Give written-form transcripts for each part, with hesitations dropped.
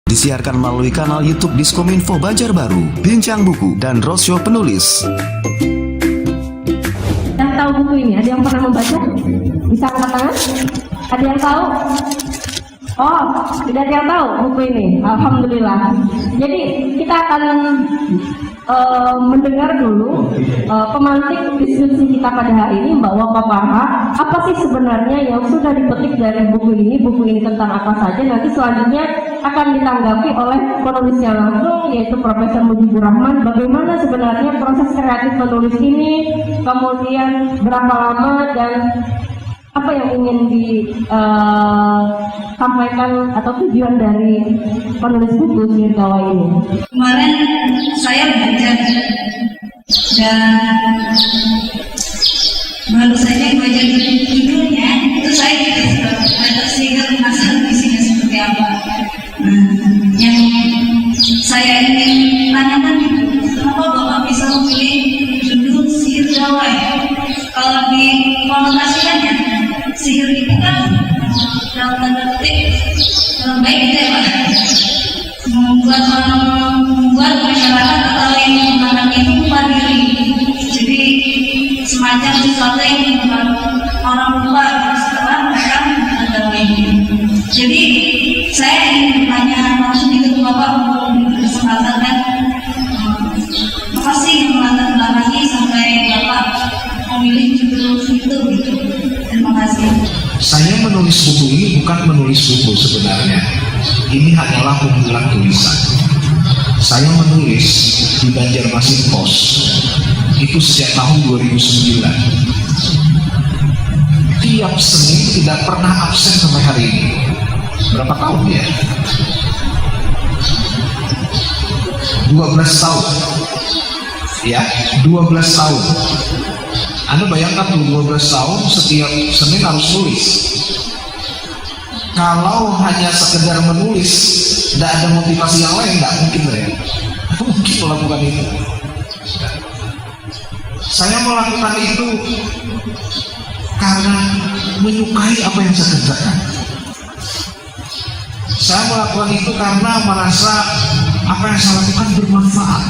Disiarkan melalui kanal YouTube Diskominfo Banjarbaru, Bincang Buku, dan Roadshow Penulis. Yang tahu buku ini? Ada yang pernah membaca? Bisa angkat tangan? Ada yang tahu? Oh, tidak ada yang tahu buku ini. Alhamdulillah. Jadi kita akan mendengar dulu pemantik diskusi kita pada hari ini, Mbak Wafa Farha. Apa sih sebenarnya yang sudah dipetik dari buku ini? Buku ini tentang apa saja? Nanti selanjutnya akan ditanggapi oleh penulisnya langsung, yaitu Profesor Mujibur Rahman. Bagaimana sebenarnya proses kreatif menulis ini, kemudian berapa lama, dan apa yang ingin disampaikan atau tujuan dari penulis buku Sihir Gawai ini. Kemarin saya baca dan baru saja baca judulnya, itu saya juga sudah sehingga penasaran isinya seperti apa. Yang saya ingin tanyakan, kenapa Bapak bisa memilih judul Sihir Gawai? Kalau dikonotasikannya, sihir itu kan dalam tanda kutip baik gitu ya Pak, membuat masyarakat atau yang menggunakan itu lupa diri, jadi semacam sesuatu yang membuat orang lupa setelah mereka mengetahui. Jadi saya ingin bertanya langsung itu ke Bapak untuk kesempatan, dan apa sih yang melatar belakangi sampai Bapak memilih judul itu gitu. Terima kasih. Saya menulis buku ini bukan menulis buku sebenarnya. Ini hanyalah kumpulan tulisan. Saya menulis di Banjarmasin Pos itu sejak tahun 2009. Tiap Senin tidak pernah absen sampai hari ini. Berapa tahun ya? 12 tahun. Ya, 12 tahun. Anda bayangkan tuh 12 tahun setiap Senin harus nulis. Kalau hanya sekedar menulis, tidak ada motivasi yang lain, tidak mungkin ya. Mungkin melakukan itu. Saya melakukan itu karena menyukai apa yang saya kerjakan. Saya melakukan itu karena merasa apa yang saya lakukan bermanfaat.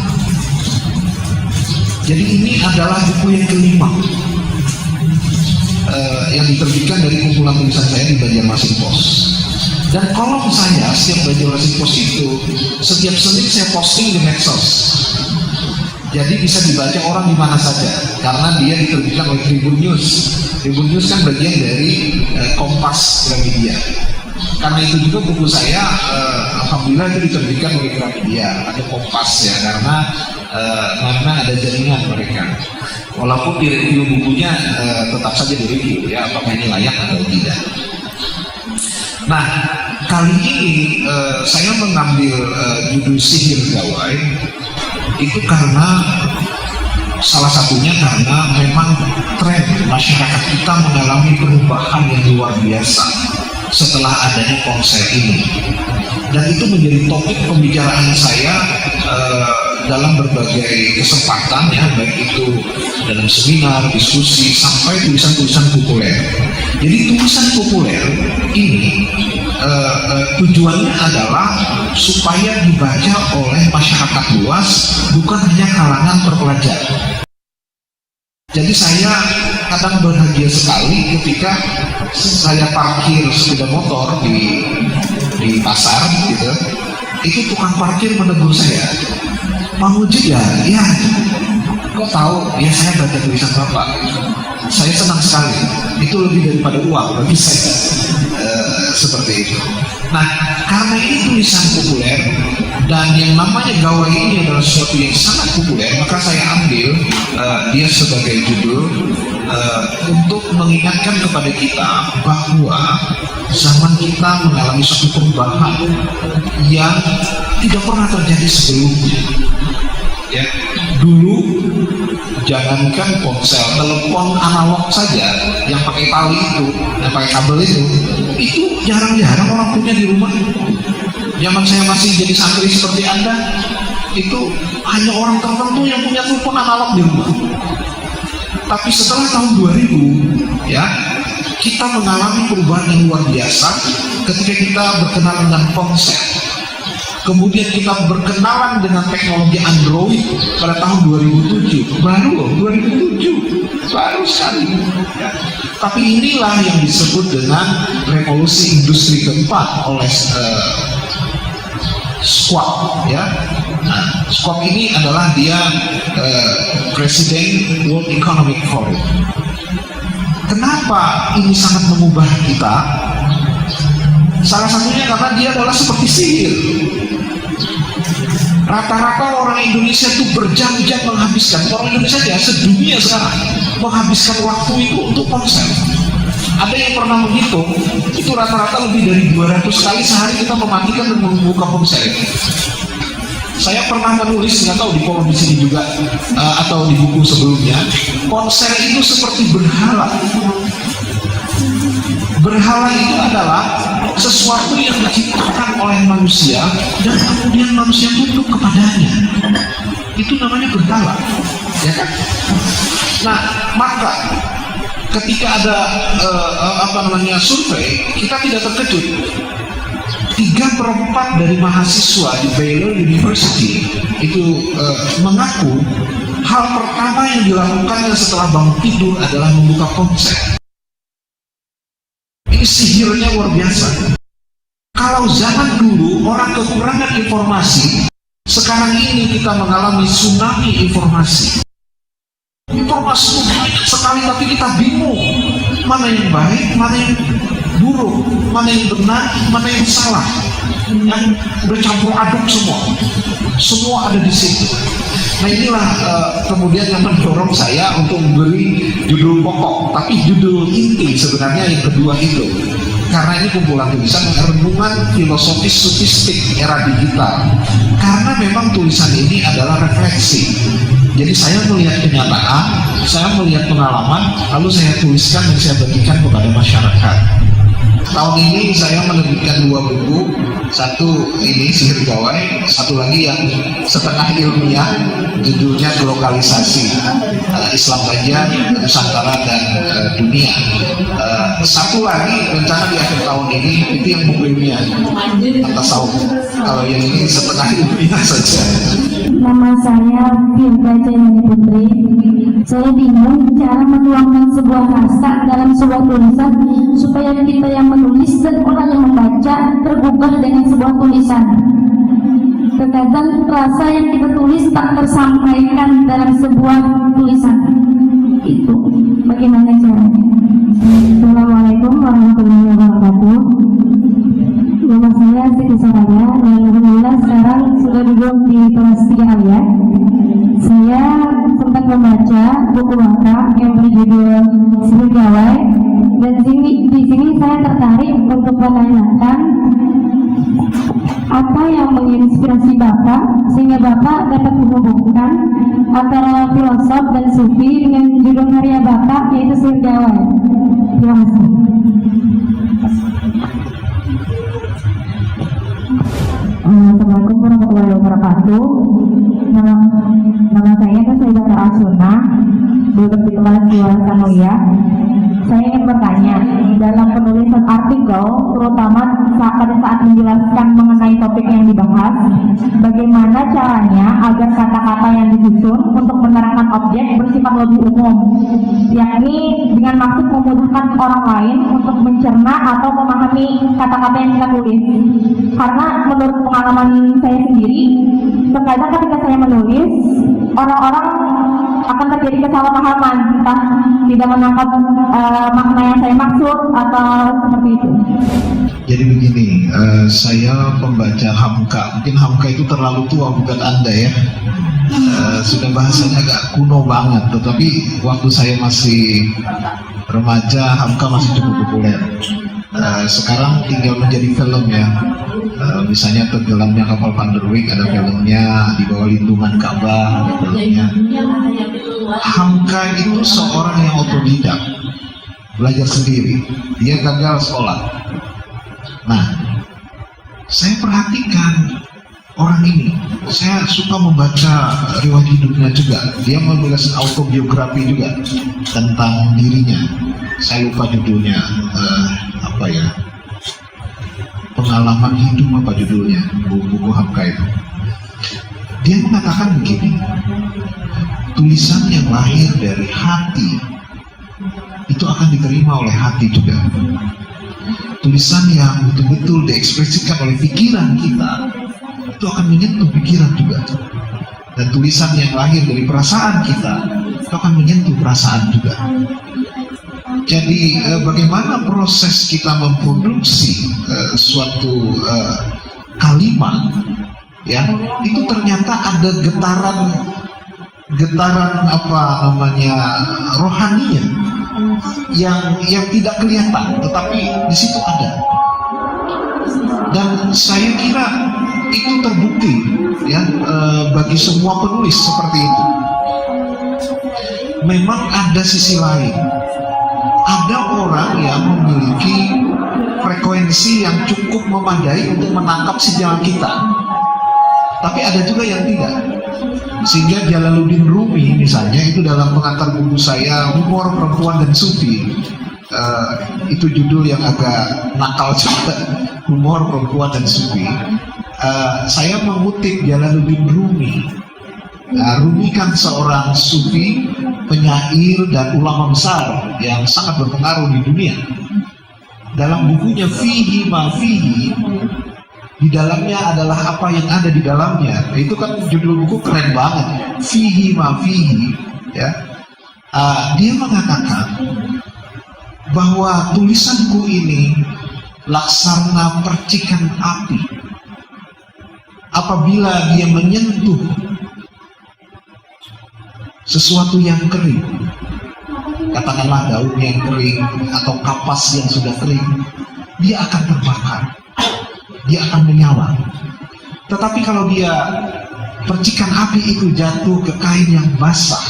Jadi ini adalah buku yang kelima yang diterbitkan dari kumpulan tulisan saya di Banjarmasin Pos. Dan kolom saya setiap Banjarmasin Pos itu setiap Senin saya posting di medsos. Jadi bisa dibaca orang di mana saja karena dia diterbitkan oleh Tribun News. Tribun News kan bagian dari Kompas Gramedia. Karena itu juga buku saya alhamdulillah itu diterbitkan oleh Gramedia, ada Kompas ya, karena ada jaringan mereka. Walaupun di review bukunya tetap saja di review ya, apakah ini layak atau tidak. Nah, kali ini saya mengambil judul Sihir Gawai itu karena salah satunya karena memang tren masyarakat kita mengalami perubahan yang luar biasa setelah adanya ponsel ini, dan itu menjadi topik pembicaraan saya dalam berbagai kesempatan ya, baik itu dalam seminar, diskusi, sampai tulisan-tulisan populer. Jadi tulisan populer ini tujuannya adalah supaya dibaca oleh masyarakat luas, bukan hanya kalangan terpelajar. Jadi saya kadang berbahagia sekali ketika saya parkir sepeda motor di pasar gitu, itu tukang parkir menegur saya, Pak Mujib ya, kok tahu? Ya saya baca tulisan Bapak. Saya senang sekali. Itu lebih daripada uang bagi saya. Seperti itu. Nah, karena ini tulisan populer dan yang namanya gawai ini adalah sesuatu yang sangat populer, maka saya ambil dia sebagai judul untuk mengingatkan kepada kita bahwa zaman kita mengalami suatu perubahan yang tidak pernah terjadi sebelumnya. Ya, dulu jangankan ponsel, telepon analog saja yang pakai tali itu, yang pakai kabel itu jarang-jarang orang punya di rumah. Zaman saya masih jadi santri seperti Anda, itu hanya orang tertentu yang punya telepon analog di rumah. Tapi setelah tahun 2000, ya, kita mengalami perubahan yang luar biasa ketika kita berkenal dengan ponsel. Kemudian kita berkenalan dengan teknologi Android pada tahun 2007. Baru loh, 2007. Baru sekali. Ya. Tapi inilah yang disebut dengan revolusi industri keempat oleh Schwab, ya. Nah, Schwab ini adalah dia Presiden World Economic Forum. Kenapa ini sangat mengubah kita? Salah satunya karena dia adalah seperti sihir. Rata-rata orang Indonesia itu berjam-jam menghabiskan, orang Indonesia saja sedunia sekarang menghabiskan waktu itu untuk konser. Ada yang pernah menghitung, itu rata-rata lebih dari 200 kali sehari kita mematikan dan membuka konser. Saya pernah menulis, nggak tahu di kolom di sini juga atau di buku sebelumnya, konser itu seperti berhala. Berhala itu adalah sesuatu yang diciptakan oleh manusia dan kemudian manusia tunduk kepadanya. Itu namanya berhala, ya kan? Nah, maka ketika ada survei, kita tidak terkejut. 3/4 dari mahasiswa di Baylor University itu mengaku hal pertama yang dilakukannya setelah bangun tidur adalah membuka konser. Ini sihirnya luar biasa. Kalau zaman dulu orang kekurangan informasi, sekarang ini kita mengalami tsunami informasi. Informasi banyak sekali tapi kita bingung mana yang baik, mana yang buruk, mana yang benar, mana yang salah. Yang bercampur aduk semua ada di situ. Nah inilah kemudian yang mendorong saya untuk memberi judul pokok, tapi judul inti sebenarnya yang kedua itu. Karena ini kumpulan tulisan renungan filosofis sofistik era digital. Karena memang tulisan ini adalah refleksi. Jadi saya melihat kenyataan, saya melihat pengalaman, lalu saya tuliskan dan saya bagikan kepada masyarakat. Tahun ini saya menerbitkan 2 buku, satu ini Sihir Gawai, satu lagi yang setengah ilmiah, judulnya Globalisasi, Islam Banjar, Nusantara dan Dunia. Satu lagi rencana di akhir tahun ini itu yang buku ilmiah, Tasawuf. Kalau yang ini setengah ilmiah saja. Nama saya Firda Jayani Putri. Saya bingung cara menuangkan sebuah rasa dalam sebuah tulisan supaya kita yang menulis dan orang yang membaca tergugah dengan sebuah tulisan. Terkadang rasa yang kita tulis tak tersampaikan dalam sebuah tulisan. Itu bagaimana caranya? Assalamualaikum warahmatullahi wabarakatuh. Nama saya Siti Saraya dan alhamdulillah sekarang sudah duduk di kelas 3 Alia. Saya sempat membaca buku Waka yang berjudul Sihir Gawai, dan di sini saya tertarik untuk menanyakan apa yang menginspirasi Bapak sehingga Bapak dapat menghubungkan antara filosof dan sufi dengan judul karya Bapak yaitu Sihir Gawai. Terima kasih. Assalamualaikum warahmatullahi wabarakatuh. Nama saya Sayyidah Asuna, duduk di kelas 2 Sanawiyah. Saya ingin bertanya, dalam penulisan artikel, terutama pada saat menjelaskan mengenai topik yang dibahas, bagaimana caranya agar kata-kata yang disusun untuk menerangkan objek bersifat lebih umum, yakni dengan maksud memudahkan orang lain untuk mencerna atau memahami kata-kata yang kita tulis. Karena menurut pengalaman saya sendiri, terkadang ketika saya menulis, orang-orang akan terjadi kesalahpahaman, entah tidak menangkap makna yang saya maksud atau seperti itu. Jadi begini, saya pembaca Hamka. Mungkin Hamka itu terlalu tua buat Anda ya. Sudah bahasanya agak kuno banget, tetapi waktu saya masih remaja Hamka masih cukup populer. Sekarang tinggal menjadi film ya. Misalnya Tenggelamnya Kapal Van der Wijk ada filmnya, Di Bawah Lindungan Ka'bah ada filmnya. Hamka itu seorang yang otodidak, belajar sendiri, dia gagal sekolah. Nah, saya perhatikan orang ini, saya suka membaca riwayat hidupnya juga. Dia menulis autobiografi juga tentang dirinya. Saya lupa judulnya, pengalaman hidup, apa judulnya, buku Hamka itu. Dia mengatakan begini, tulisan yang lahir dari hati itu akan diterima oleh hati juga. Tulisan yang betul-betul diekspresikan oleh pikiran kita itu akan menyentuh pikiran juga. Dan tulisan yang lahir dari perasaan kita itu akan menyentuh perasaan juga. Jadi bagaimana proses kita memproduksi suatu kalimat, ya, itu ternyata ada getaran apa namanya rohaninya yang tidak kelihatan, tetapi di situ ada. Dan saya kira itu terbukti, ya, bagi semua penulis seperti itu. Memang ada sisi lain. Ada orang yang memiliki frekuensi yang cukup memadai untuk menangkap sinyal kita, tapi ada juga yang tidak. Sehingga Jalaluddin Rumi misalnya, itu dalam pengantar buku saya Humor Perempuan dan Sufi, itu judul yang agak nakal juga, Humor Perempuan dan Sufi. Saya mengutip Jalaluddin Rumi. Rumi kan seorang sufi, penyair dan ulama besar yang sangat berpengaruh di dunia. Dalam bukunya Fihi Ma Fihi, di dalamnya adalah apa yang ada di dalamnya. Itu kan judul buku keren banget, Fihi Ma Fihi, ya. Dia mengatakan bahwa tulisanku ini laksana percikan api. Apabila dia menyentuh sesuatu yang kering, katakanlah daun yang kering atau kapas yang sudah kering, dia akan terbakar, dia akan menyala. Tetapi kalau dia percikan api itu jatuh ke kain yang basah,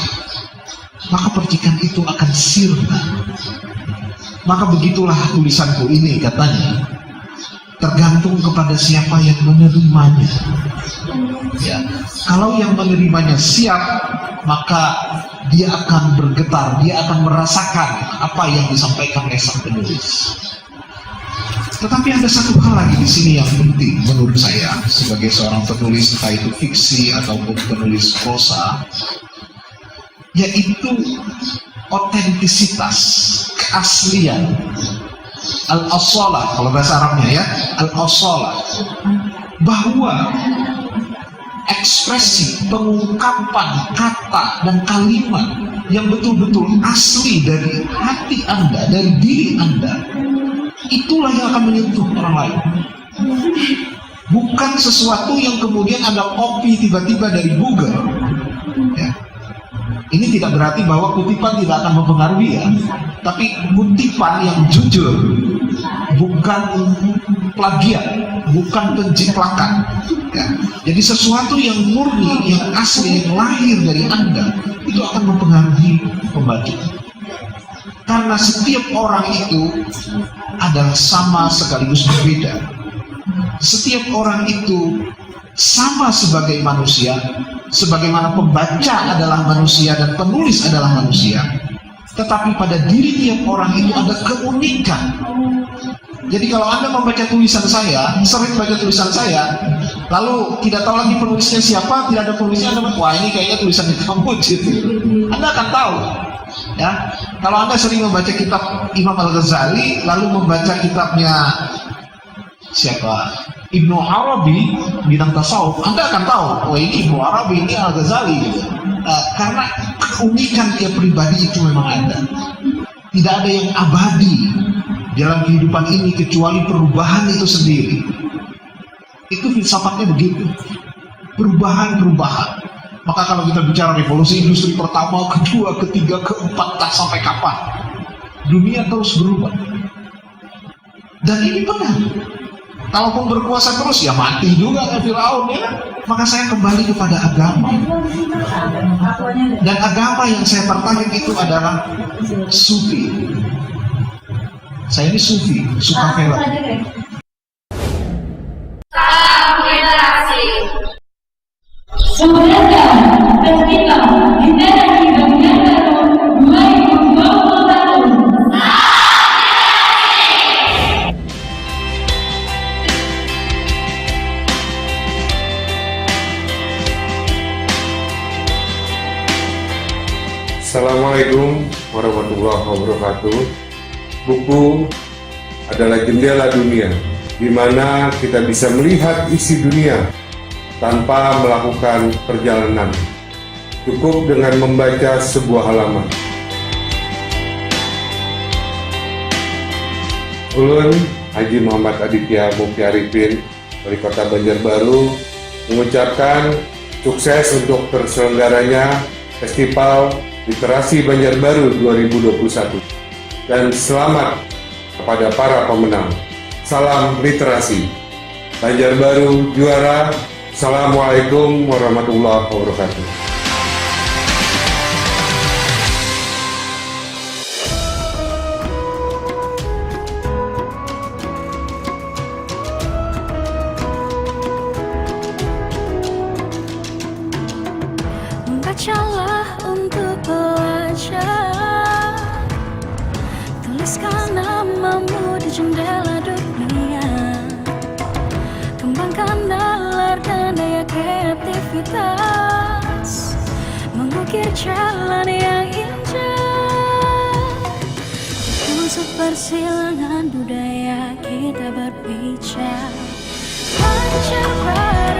maka percikan itu akan sirna. Maka begitulah tulisanku ini, katanya, tergantung kepada siapa yang menerimanya. Ya, kalau yang menerimanya siap, maka dia akan bergetar, dia akan merasakan apa yang disampaikan oleh sang penulis. Tetapi ada satu hal lagi di sini yang penting menurut saya sebagai seorang penulis, entah itu fiksi ataupun penulis prosa, yaitu otentisitas, keaslian, al-asalah kalau bahasa Arabnya, ya, al-asalah, bahwa ekspresi, pengungkapan kata dan kalimat yang betul-betul asli dari hati Anda, dari diri Anda, itulah yang akan menyentuh orang lain. Bukan sesuatu yang kemudian Anda copy tiba-tiba dari Google, ya. Ini tidak berarti bahwa kutipan tidak akan mempengaruhi, ya, tapi kutipan yang jujur, bukan plagiat, bukan penjiplakan, ya. Jadi sesuatu yang murni, yang asli, yang lahir dari Anda, itu akan mempengaruhi pembaca. Karena setiap orang itu adalah sama sekaligus berbeda. Setiap orang itu sama sebagai manusia, sebagaimana pembaca adalah manusia dan penulis adalah manusia. Tetapi pada diri tiap orang itu ada keunikan. Jadi kalau Anda membaca tulisan saya, sering baca tulisan saya, lalu tidak tahu lagi penulisnya siapa, tidak ada penulisnya, Anda, wah ini kayaknya tulisan kamu gitu. Anda akan tahu, ya. Kalau Anda sering membaca kitab Imam Al-Ghazali, lalu membaca kitabnya siapa? Ibnu Arabi, bidang tasawuf, Anda akan tahu, oh ini Ibnu Arabi, ini Al-Ghazali gitu. Karena keunikan tiap pribadi itu memang ada. Tidak ada yang abadi dalam kehidupan ini kecuali perubahan itu sendiri. Itu filsafatnya begitu. Perubahan-perubahan. Maka kalau kita bicara revolusi industri pertama, kedua, ketiga, keempat, tak sampai kapan, dunia terus berubah. Dan ini benar. Kalaupun berkuasa terus, ya mati juga kan Firaun, ya. Maka saya kembali kepada agama. Dan agama yang saya tertarik itu adalah sufi. Saya ini sufi, suka film. Sebenarnya festival literasi bagian baru 2021. Assalamualaikum warahmatullahi wabarakatuh. Buku adalah jendela dunia, di mana kita bisa melihat isi dunia tanpa melakukan perjalanan. Cukup dengan membaca sebuah halaman. Ulun Haji Muhammad Aditya Mukti Arifin, Wali Kota Banjarbaru, mengucapkan sukses untuk terselenggaranya Festival Literasi Banjarbaru 2021 dan selamat kepada para pemenang. Salam literasi. Banjarbaru juara. Assalamualaikum warahmatullahi wabarakatuh. Membacalah untuk belajar, tuliskan namamu di jendela dunia, kembangkan nalar dan daya kreativitas, mengukir jalan yang indah, tusuk persilangan budaya kita berbicara. Banjarbaru